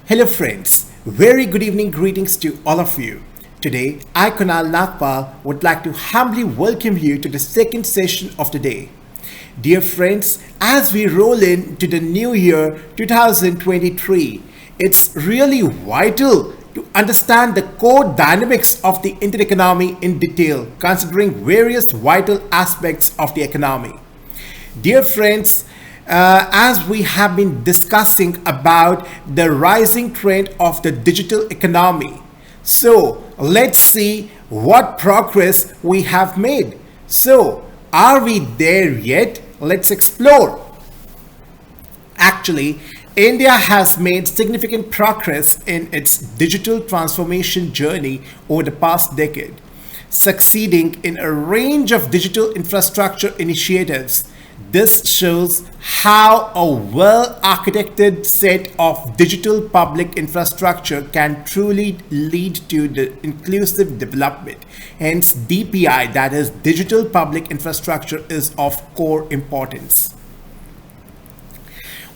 Hello friends, very good evening greetings to all of you. Today, I Kunal Nagpal would like to humbly welcome you to the second session of the day. Dear friends, as we roll into the new year 2023, it's really vital to understand the core dynamics of the Indian economy in detail, considering various vital aspects of the economy. Dear friends, as we have been discussing about the rising trend of the digital economy, so let's see what progress we have made. So, are we there yet? Let's explore. Actually, India has made significant progress in its digital transformation journey over the past decade, succeeding in a range of digital infrastructure initiatives. This shows how a well-architected set of digital public infrastructure can truly lead to the inclusive development. Hence, DPI, that is digital public infrastructure, is of core importance.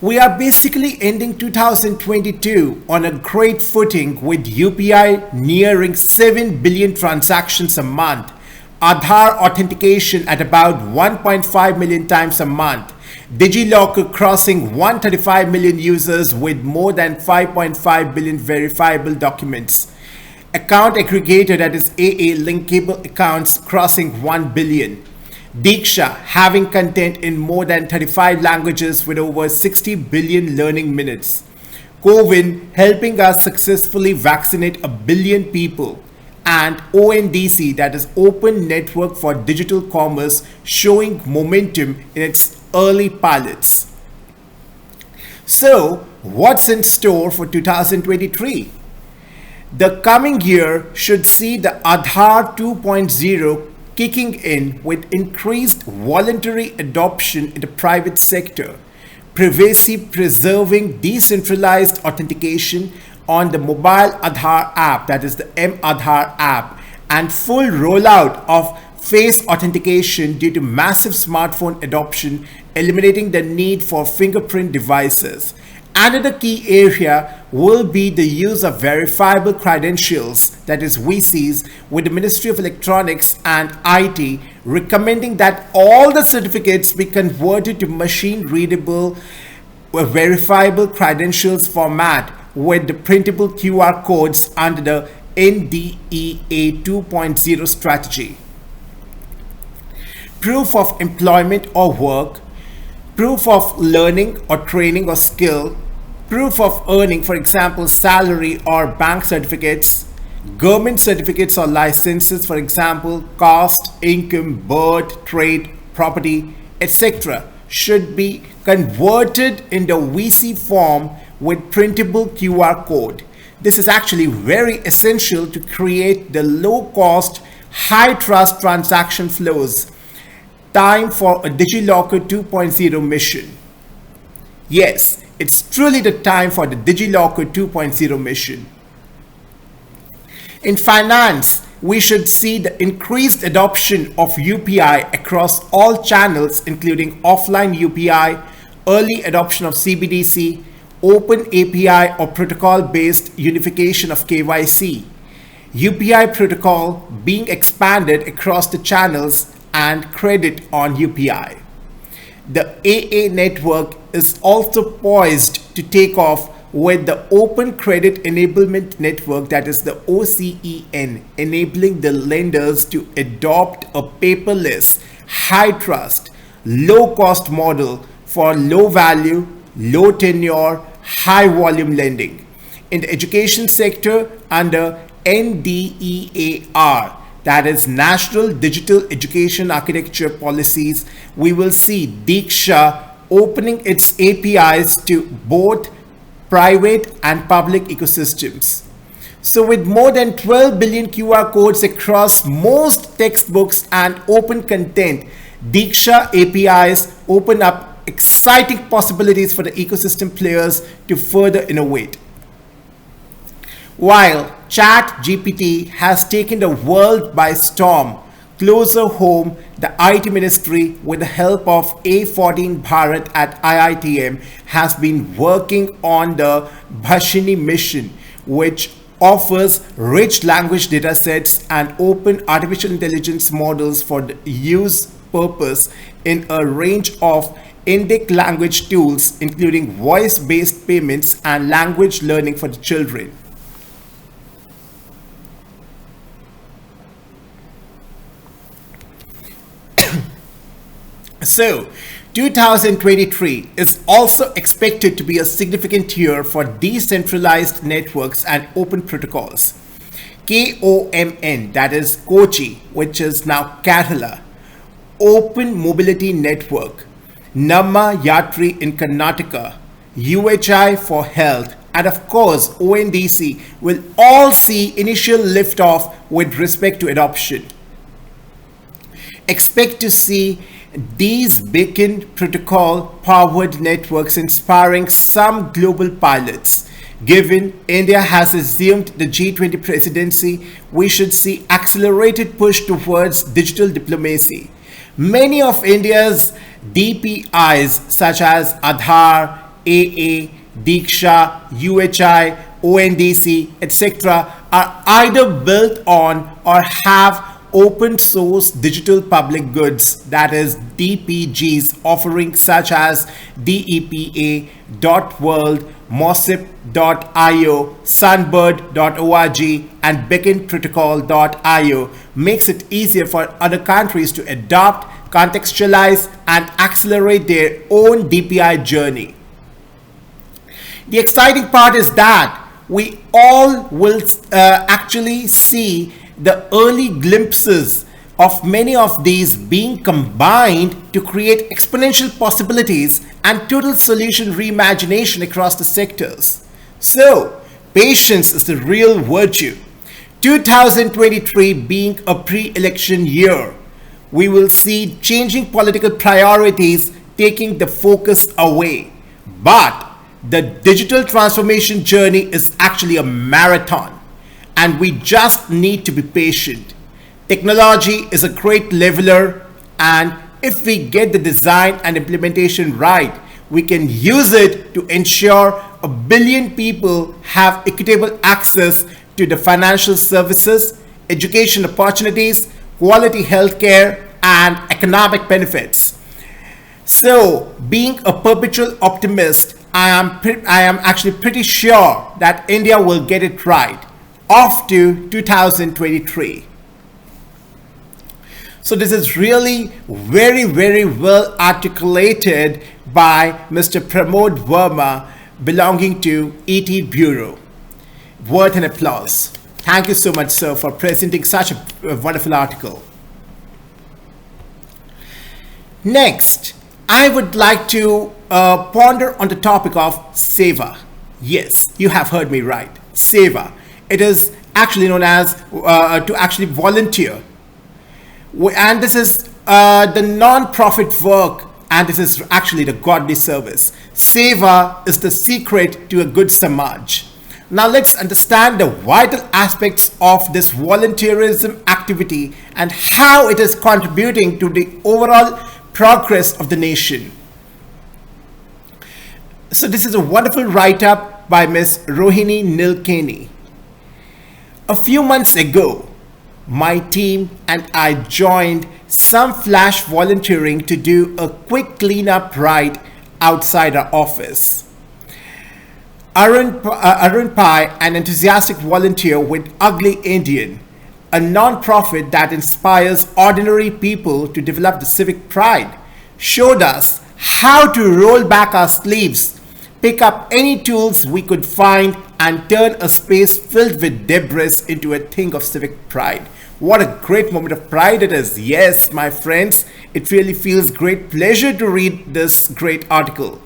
We are basically ending 2022 on a great footing with UPI nearing 7 billion transactions a month, Aadhaar authentication at about 1.5 million times a month, DigiLocker crossing 135 million users with more than 5.5 billion verifiable documents, account aggregator, that is AA, linkable accounts crossing 1 billion, Diksha having content in more than 35 languages with over 60 billion learning minutes, CoWIN helping us successfully vaccinate a billion people, and ONDC, that is Open Network for Digital Commerce, showing momentum in its early pilots. So, what's in store for 2023? The coming year should see the Aadhaar 2.0 kicking in with increased voluntary adoption in the private sector, privacy preserving decentralized authentication on the mobile Aadhaar app, that is the M-Aadhaar app, and full rollout of face authentication due to massive smartphone adoption, eliminating the need for fingerprint devices. Another key area will be the use of verifiable credentials, that is VCs, with the Ministry of Electronics and IT recommending that all the certificates be converted to machine-readable verifiable credentials format with the printable QR codes under the NDEA 2.0 strategy. Proof of employment or work, proof of learning or training or skill, proof of earning, for example, salary or bank certificates, government certificates or licenses, for example, caste, income, birth, trade, property, etc., should be converted in the VC form with printable QR code. This is actually very essential to create the low-cost, high-trust transaction flows. Time for a DigiLocker 2.0 mission. Yes, it's truly the time for the DigiLocker 2.0 mission. In finance, we should see the increased adoption of UPI across all channels, including offline UPI, early adoption of CBDC, Open API or protocol-based unification of KYC, UPI protocol being expanded across the channels, and credit on UPI. The AA network is also poised to take off with the Open Credit Enablement Network, that is the OCEN, enabling the lenders to adopt a paperless, high-trust, low-cost model for low-value, low-tenure, high-volume lending. In the education sector, under NDEAR, that is National Digital Education Architecture Policies, we will see Diksha opening its APIs to both private and public ecosystems. So with more than 12 billion QR codes across most textbooks and open content, Diksha APIs open up exciting possibilities for the ecosystem players to further innovate. While ChatGPT has taken the world by storm, closer home, the IT ministry, with the help of A14 Bharat at IITM, has been working on the Bhashini mission, which offers rich language datasets and open artificial intelligence models for the use purpose in a range of Indic language tools, including voice-based payments and language learning for the children. So, 2023 is also expected to be a significant year for decentralized networks and open protocols. KOMN, that is Kochi, which is now Kerala, Open Mobility Network, Namma Yatri in Karnataka, UHI for Health, and of course ONDC will all see initial liftoff with respect to adoption. Expect to see these beacon protocol powered networks inspiring some global pilots. Given India has assumed the G20 presidency, we should see accelerated push towards digital diplomacy. Many of India's DPIs such as Aadhaar, AA, Diksha, UHI, ONDC, etc. are either built on or have open source digital public goods, that is DPGs, offering such as DEPA.world, Mossip.io, Sunbird.org, and BeaconProtocol.io makes it easier for other countries to adopt, contextualize, and accelerate their own DPI journey. The exciting part is that we all will actually see the early glimpses of many of these being combined to create exponential possibilities and total solution reimagination across the sectors. So, patience is the real virtue. 2023 being a pre-election year, we will see changing political priorities taking the focus away. But the digital transformation journey is actually a marathon, and we just need to be patient. Technology is a great leveler, and if we get the design and implementation right, we can use it to ensure 1 billion people have equitable access to the financial services, education opportunities, quality healthcare, and economic benefits. So, being a perpetual optimist, I am actually pretty sure that India will get it right. Off to 2023. So this is really very, very well articulated by Mr. Pramod Verma, belonging to ET Bureau. Worth an applause. Thank you so much, sir, for presenting such a wonderful article. Next, I would like to ponder on the topic of Sewa. Yes, you have heard me right. Sewa. It is actually known as to actually volunteer. And this is the non-profit work, and this is actually the godly service. Sewa is the secret to a good Samaj. Now let's understand the vital aspects of this volunteerism activity and how it is contributing to the overall progress of the nation. So this is a wonderful write-up by Ms. Rohini Nilkeni. A few months ago, my team and I joined some flash volunteering to do a quick cleanup ride outside our office. Arun Pai, an enthusiastic volunteer with Ugly Indian, a non-profit that inspires ordinary people to develop the civic pride, showed us how to roll back our sleeves, pick up any tools we could find, and turn a space filled with debris into a thing of civic pride. What a great moment of pride it is. Yes, my friends, it really feels great pleasure to read this great article.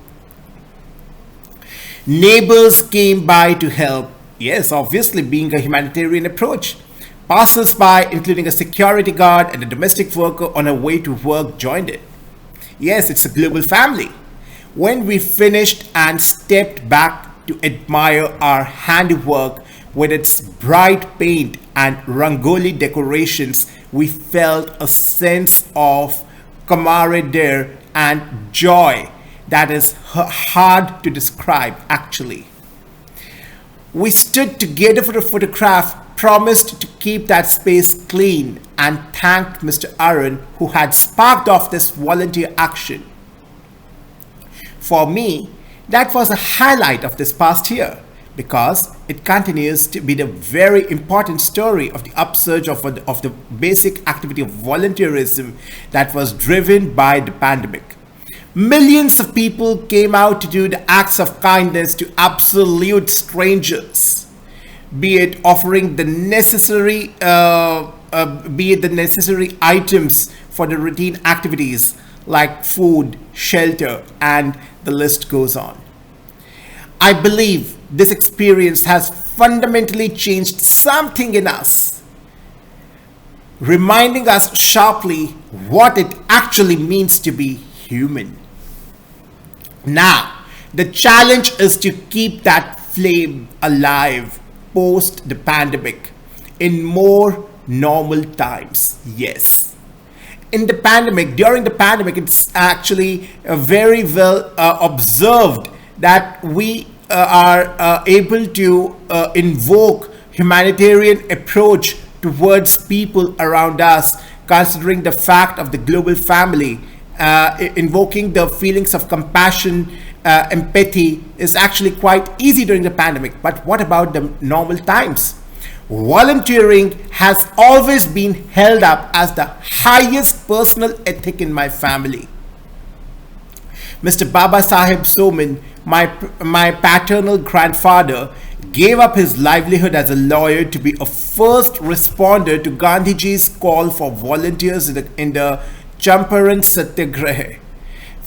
Neighbors came by to help. Yes, obviously being a humanitarian approach. Passers-by, including a security guard and a domestic worker on her way to work, joined it. Yes, it's a global family. When we finished and stepped back to admire our handiwork, with its bright paint and rangoli decorations, we felt a sense of camaraderie and joy that is hard to describe actually. We stood together for a photograph, promised to keep that space clean, and thanked Mr. Arun who had sparked off this volunteer action. For me, that was a highlight of this past year because it continues to be the very important story of the upsurge of the basic activity of volunteerism that was driven by the pandemic. Millions of people came out to do the acts of kindness to absolute strangers, be it offering the necessary items for the routine activities like food, shelter, and the list goes on. I believe this experience has fundamentally changed something in us, reminding us sharply what it actually means to be human. Now, the challenge is to keep that flame alive post the pandemic in more normal times. Yes. During the pandemic, it's actually very well observed that we are able to invoke humanitarian approach towards people around us, considering the fact of the global family. Invoking the feelings of compassion, empathy is actually quite easy during the pandemic. But what about the normal times? Volunteering has always been held up as the highest personal ethic in my family. Mr. Baba Saheb Soman, my paternal grandfather, gave up his livelihood as a lawyer to be a first responder to Gandhiji's call for volunteers in the Champaran Satyagraha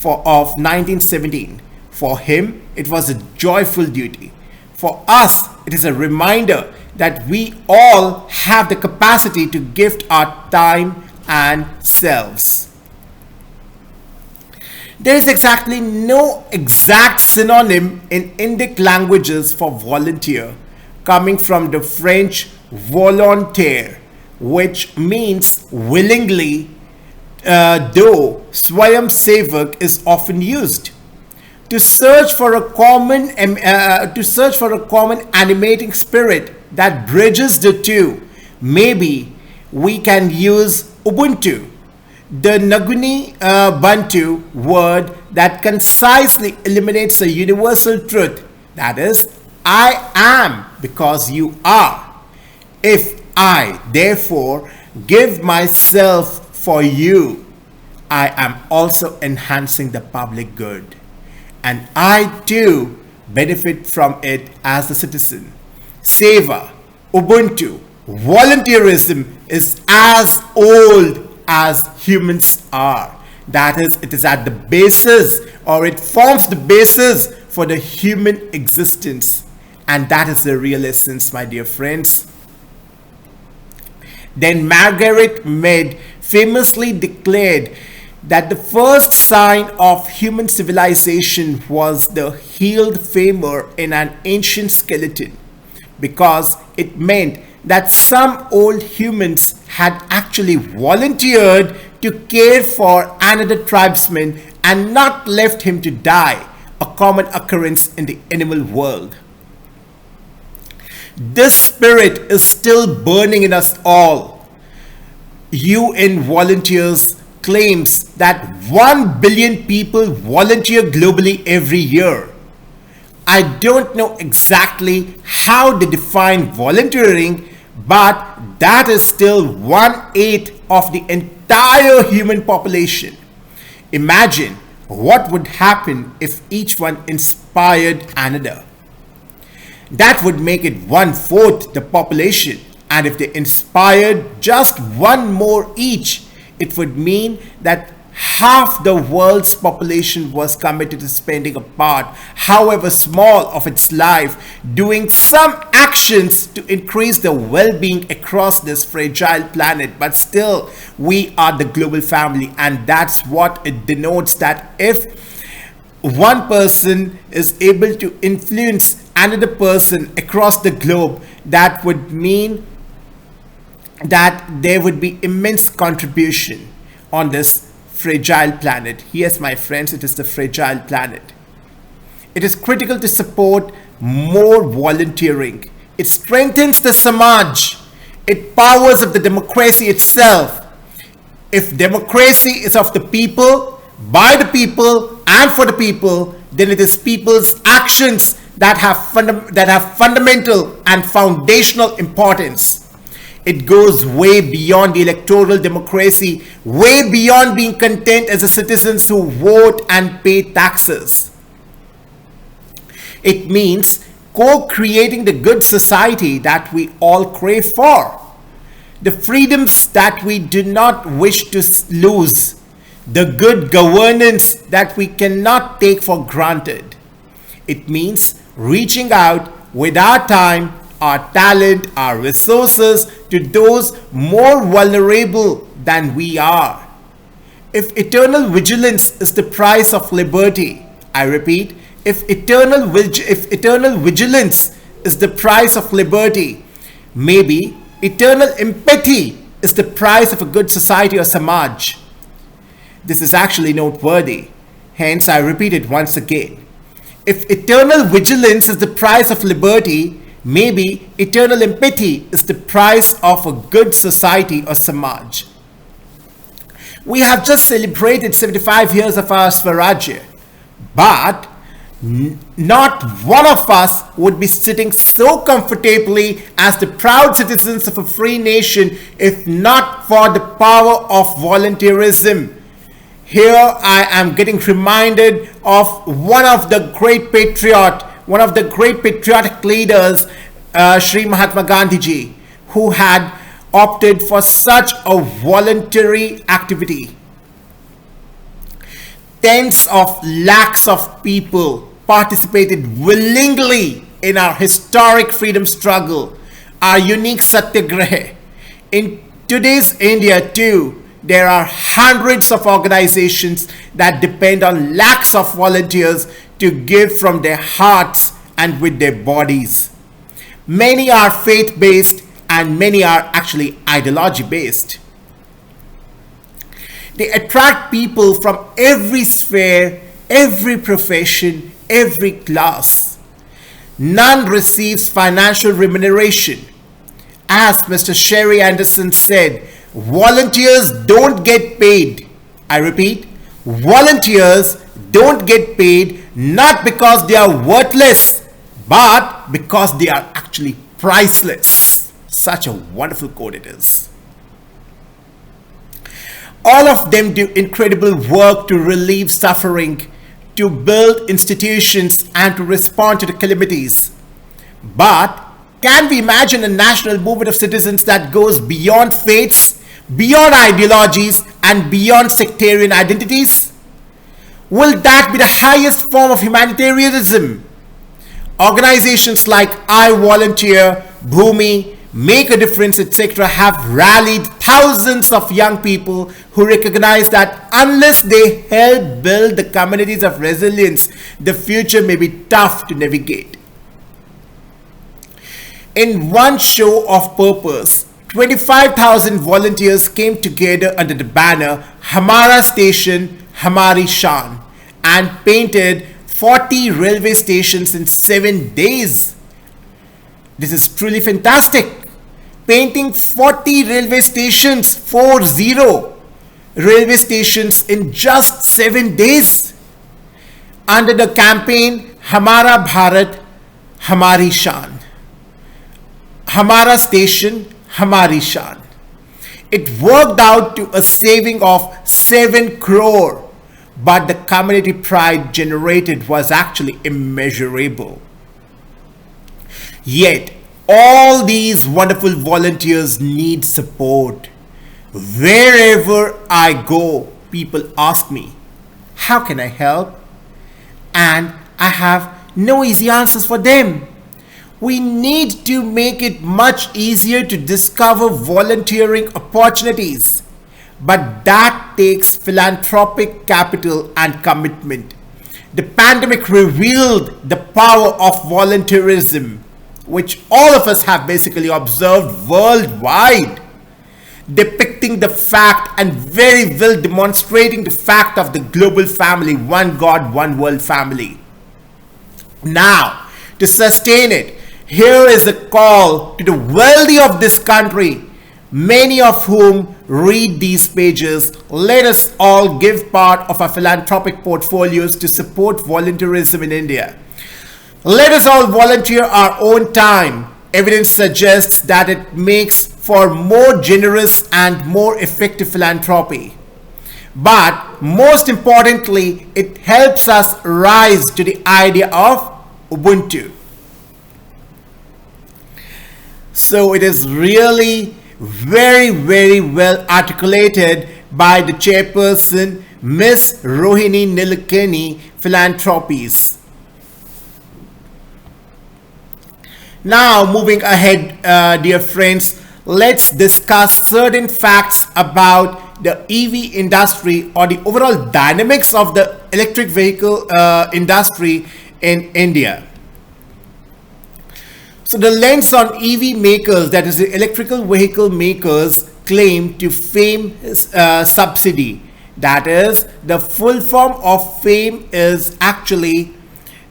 of 1917. For him, it was a joyful duty. For us, it is a reminder that we all have the capacity to gift our time and selves. There is exactly no exact synonym in Indic languages for volunteer, coming from the French volontaire, which means willingly, though Swayam Sevak is often used. To search for a common animating spirit that bridges the two, maybe we can use Ubuntu, the Nguni Bantu word that concisely eliminates a universal truth, that is, I am because you are. If I, therefore, give myself for you, I am also enhancing the public good. And I too benefit from it as a citizen. Sewa, Ubuntu, volunteerism is as old as humans are. That is, it is at the basis, or it forms the basis for the human existence. And that is the real essence, my dear friends. Then Margaret Mead famously declared that the first sign of human civilization was the healed femur in an ancient skeleton, because it meant that some old humans had actually volunteered to care for another tribesman and not left him to die, a common occurrence in the animal world. This spirit is still burning in us all. UN Volunteers claims that 1 billion people volunteer globally every year. I don't know exactly how they define volunteering, but that is still 1/8 of the entire human population. Imagine what would happen if each one inspired another. That would make it 1/4 the population, and if they inspired just one more each, it would mean that half the world's population was committed to spending a part, however small, of its life doing some actions to increase the well-being across this fragile planet. But still, we are the global family, and that's what it denotes, that if one person is able to influence another person across the globe, that would mean that there would be immense contribution on this fragile planet. Yes, my friends, it is the fragile planet. It is critical to support more volunteering. It strengthens the Samaj. It powers up the democracy itself. If democracy is of the people, by the people, and for the people, then it is people's actions that have fundamental and foundational importance. It goes way beyond the electoral democracy, way beyond being content as a citizens who vote and pay taxes. It means co-creating the good society that we all crave for, the freedoms that we do not wish to lose, the good governance that we cannot take for granted. It means reaching out with our time, our talent, our resources to those more vulnerable than we are. If eternal vigilance is the price of liberty, I repeat, if eternal vigilance is the price of liberty, maybe eternal empathy is the price of a good society or Samaj. This is actually noteworthy. Hence, I repeat it once again. If eternal vigilance is the price of liberty, maybe eternal empathy is the price of a good society or Samaj. We have just celebrated 75 years of our Swarajya, but not one of us would be sitting so comfortably as the proud citizens of a free nation if not for the power of volunteerism. Here I am getting reminded of one of the great patriotic leaders, Sri Mahatma Gandhi ji, who had opted for such a voluntary activity. Tens of lakhs of people participated willingly in our historic freedom struggle, our unique satyagraha. In today's India too, there are hundreds of organizations that depend on lakhs of volunteers to give from their hearts and with their bodies. Many are faith-based and many are actually ideology-based. They attract people from every sphere, every profession, every class. None receives financial remuneration. As Mr. Sherry Anderson said, volunteers don't get paid. I repeat, volunteers don't get paid not because they are worthless, but because they are actually priceless. Such a wonderful quote it is. All of them do incredible work to relieve suffering, to build institutions, and to respond to the calamities. But can we imagine a national movement of citizens that goes beyond faiths, beyond ideologies, and beyond sectarian identities? Will that be the highest form of humanitarianism? Organizations like I Volunteer, Bhumi, Make a Difference, etc. have rallied thousands of young people who recognize that unless they help build the communities of resilience, the future may be tough to navigate. In one show of purpose, 25,000 volunteers came together under the banner Hamara Station, Hamari Shan and painted 40 railway stations in 7 days. This is truly fantastic. Painting 40 railway stations, 40 railway stations in just 7 days. Under the campaign Hamara Bharat, Hamari Shan. Hamara Station, Hamari Shan. It worked out to a saving of 7 crore, but the community pride generated was actually immeasurable. Yet, all these wonderful volunteers need support. Wherever I go, people ask me, how can I help? And I have no easy answers for them. We need to make it much easier to discover volunteering opportunities. But that takes philanthropic capital and commitment. The pandemic revealed the power of volunteerism, which all of us have basically observed worldwide, depicting the fact and very well demonstrating the fact of the global family, one God, one world family. Now, to sustain it, here is a call to the wealthy of this country, many of whom read these pages. Let us all give part of our philanthropic portfolios to support volunteerism in India. Let us all volunteer our own time. Evidence suggests that it makes for more generous and more effective philanthropy. But most importantly, it helps us rise to the idea of Ubuntu. So it is really very, very well articulated by the chairperson, Miss Rohini Nilekani, Philanthropies. Now, moving ahead, dear friends, let's discuss certain facts about the EV industry or the overall dynamics of the electric vehicle industry in India. So the lens on EV makers, that is the electrical vehicle makers, claim to FAME subsidy. That is, the full form of FAME is actually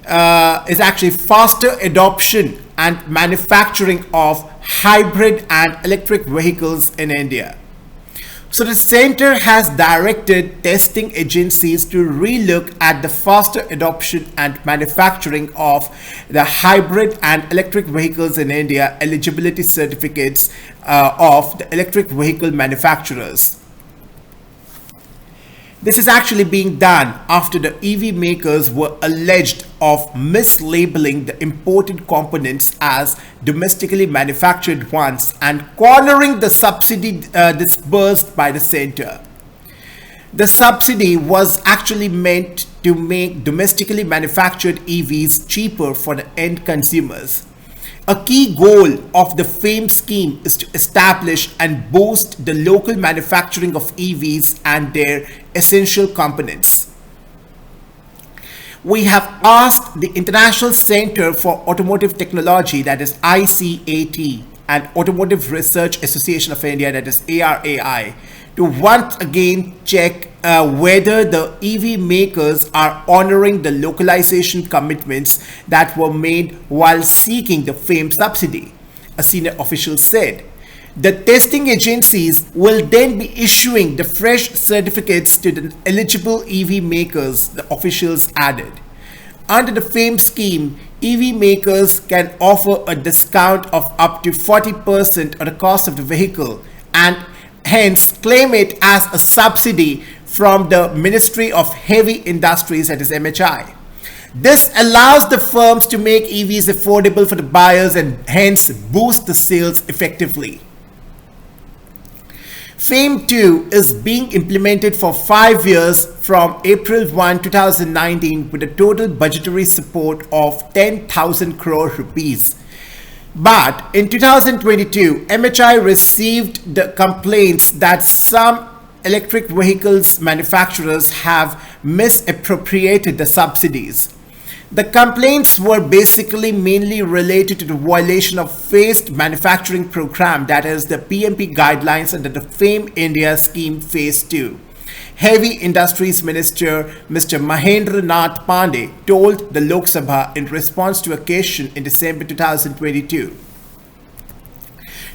faster adoption and manufacturing of hybrid and electric vehicles in India. So the center has directed testing agencies to relook at the faster adoption and manufacturing of the hybrid and electric vehicles in India eligibility certificates of the electric vehicle manufacturers. This is actually being done after the EV makers were alleged of mislabeling the imported components as domestically manufactured ones and cornering the subsidy disbursed by the center. The subsidy was actually meant to make domestically manufactured EVs cheaper for the end consumers. A key goal of the FAME scheme is to establish and boost the local manufacturing of EVs and their essential components. We have asked the International Center for Automotive Technology, that is ICAT, and Automotive Research Association of India, that is ARAI, to once again check whether the EV makers are honoring the localization commitments that were made while seeking the FAME subsidy, a senior official said. The testing agencies will then be issuing the fresh certificates to the eligible EV makers, the officials added. Under the FAME scheme, EV makers can offer a discount of up to 40% on the cost of the vehicle and hence claim it as a subsidy from the Ministry of Heavy Industries, that is MHI. This allows the firms to make EVs affordable for the buyers and hence boost the sales effectively. FAME 2 is being implemented for 5 years from April 1, 2019 with a total budgetary support of 10,000 crore rupees. But in 2022, MHI received the complaints that some electric vehicles manufacturers have misappropriated the subsidies. The complaints were basically mainly related to the violation of phased manufacturing program, that is the PMP guidelines under the FAME India scheme phase 2. Heavy Industries Minister Mr. Mahendra Nath Pandey told the Lok Sabha in response to a question in December 2022.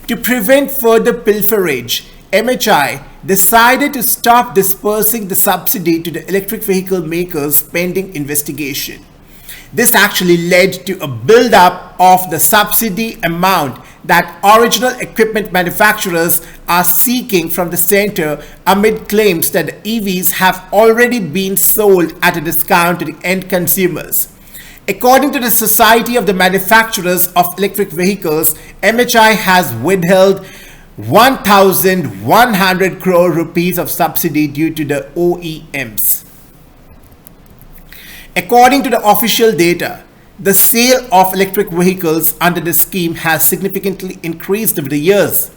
To prevent further pilferage, MHI decided to stop dispersing the subsidy to the electric vehicle makers pending investigation. This actually led to a build-up of the subsidy amount that original equipment manufacturers are seeking from the center amid claims that the EVs have already been sold at a discount to the end consumers. According to the Society of the Manufacturers of Electric Vehicles, MHI has withheld 1,100 crore rupees of subsidy due to the OEMs. According to the official data, the sale of electric vehicles under the scheme has significantly increased over the years.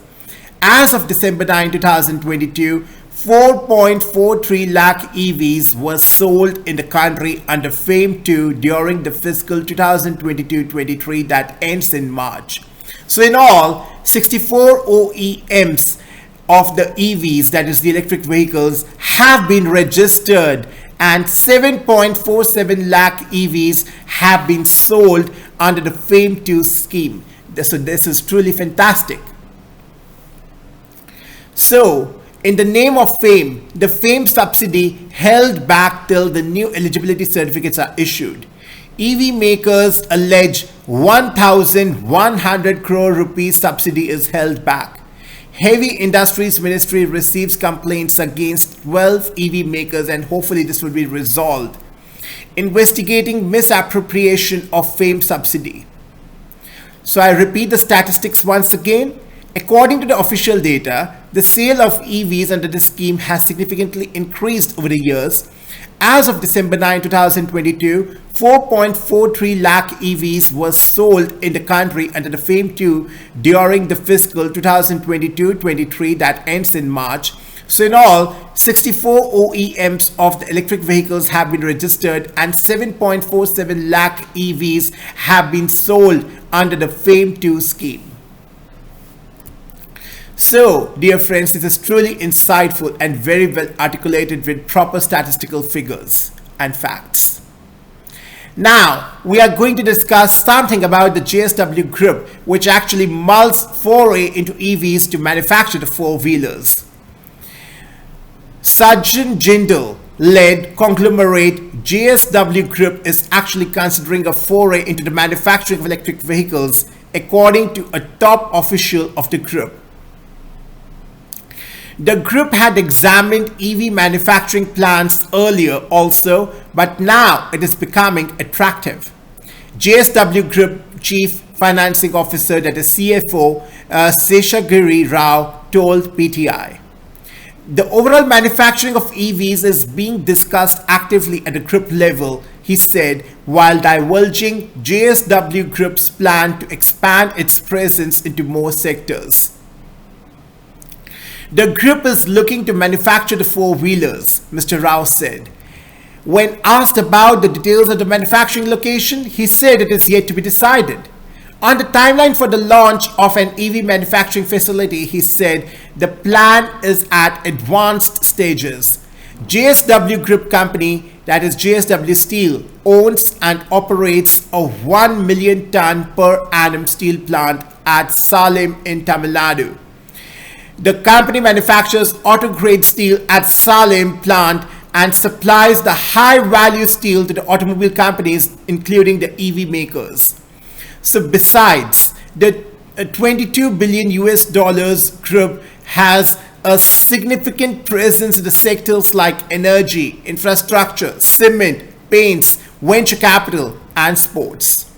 As of December 9, 2022, 4.43 lakh EVs were sold in the country under FAME 2 during the fiscal 2022-23 that ends in March. So in all, 64 OEMs of the EVs, that is the electric vehicles, have been registered, and 7.47 lakh EVs have been sold under the FAME 2 scheme. So this is truly fantastic. So in the name of FAME, the FAME subsidy held back till the new eligibility certificates are issued. EV makers allege 1,100 crore rupees subsidy is held back. Heavy Industries Ministry receives complaints against 12 EV makers, and hopefully this will be resolved. Investigating misappropriation of FAME subsidy. So I repeat the statistics once again. According to the official data, the sale of EVs under this scheme has significantly increased over the years. As of December 9, 2022, 4.43 lakh EVs were sold in the country under the FAME 2 during the fiscal 2022-23 that ends in March. So in all, 64 OEMs of the electric vehicles have been registered, and 7.47 lakh EVs have been sold under the FAME 2 scheme. So, dear friends, this is truly insightful and very well articulated with proper statistical figures and facts. Now, we are going to discuss something about the JSW Group, which actually mulls foray into EVs to manufacture the four-wheelers. Sajjan Jindal-led conglomerate JSW Group is actually considering a foray into the manufacturing of electric vehicles, according to a top official of the group. The group had examined EV manufacturing plants earlier also, but now it is becoming attractive. JSW Group Chief Financing Officer, that is CFO, Seshagiri Rao, told PTI. The overall manufacturing of EVs is being discussed actively at the group level, he said, while divulging JSW Group's plan to expand its presence into more sectors. The group is looking to manufacture the four-wheelers, Mr. Rao said. When asked about the details of the manufacturing location, he said it is yet to be decided. On the timeline for the launch of an EV manufacturing facility, he said the plan is at advanced stages. JSW Group company, that is JSW Steel, owns and operates a 1 million ton per annum steel plant at Salem in Tamil Nadu. The company manufactures auto-grade steel at Salem plant and supplies the high-value steel to the automobile companies, including the EV makers. So besides, the $22 billion group has a significant presence in the sectors like energy, infrastructure, cement, paints, venture capital, and sports.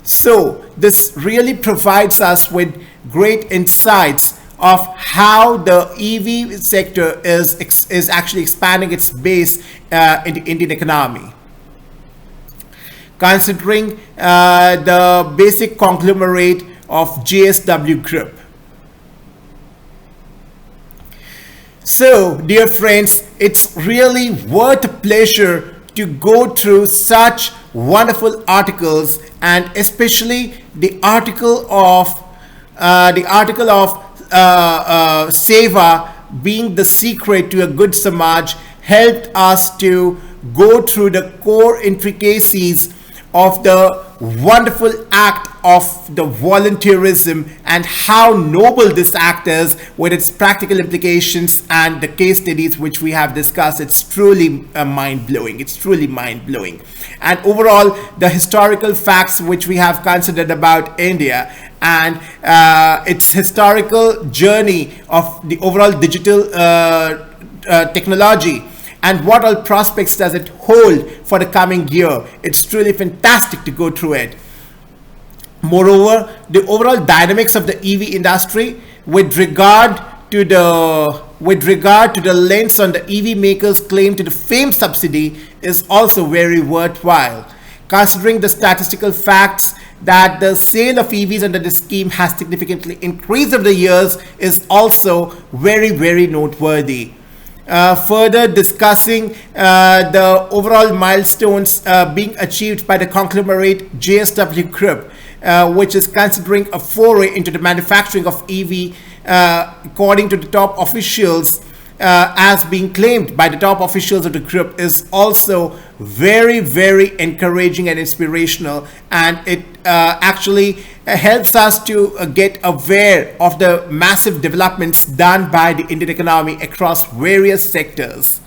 So this really provides us with great insights of how the EV sector is actually expanding its base in the Indian economy. Considering the basic conglomerate of JSW Group. So, dear friends, it's really worth a pleasure to go through such wonderful articles, and especially the article of Sewa, being the secret to a good Samaj, helped us to go through the core intricacies of the wonderful act of the volunteerism and how noble this act is with its practical implications and the case studies which we have discussed. It's truly mind-blowing. It's truly mind-blowing. And overall, the historical facts which we have considered about India and its historical journey of the overall digital technology, and what all prospects does it hold for the coming year. It's truly fantastic to go through it. Moreover, the overall dynamics of the EV industry with regard to the lens on the EV makers' claim to the FAME subsidy is also very worthwhile, considering the statistical facts that the sale of EVs under the scheme has significantly increased over the years is also very, very noteworthy. further discussing the overall milestones being achieved by the conglomerate JSW Group, which is considering a foray into the manufacturing of EV, according to the top officials, as being claimed by the top officials of the group, is also very, very encouraging and inspirational, and it actually helps us to get aware of the massive developments done by the Indian economy across various sectors,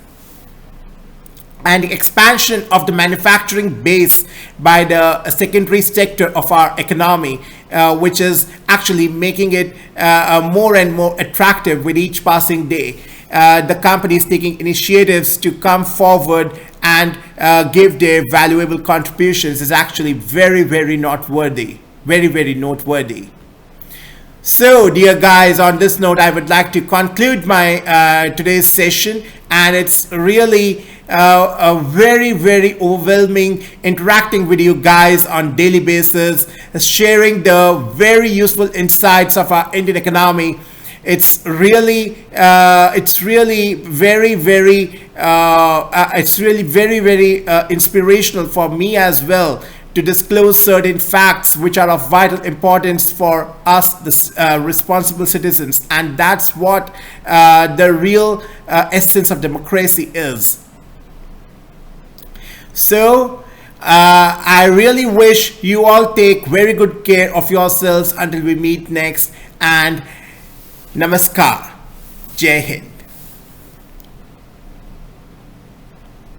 and the expansion of the manufacturing base by the secondary sector of our economy, which is actually making it more and more attractive with each passing day. The companies taking initiatives to come forward and give their valuable contributions is actually very, very noteworthy. Very, very noteworthy. So, dear guys, on this note, I would like to conclude my today's session, and it's really a very, very overwhelming interacting with you guys on daily basis, sharing the very useful insights of our Indian economy. It's really very, very inspirational for me as well to disclose certain facts which are of vital importance for us, the responsible citizens, and that's what the real essence of democracy is. So I really wish you all take very good care of yourselves until we meet next, and Namaskar. Jai Hind.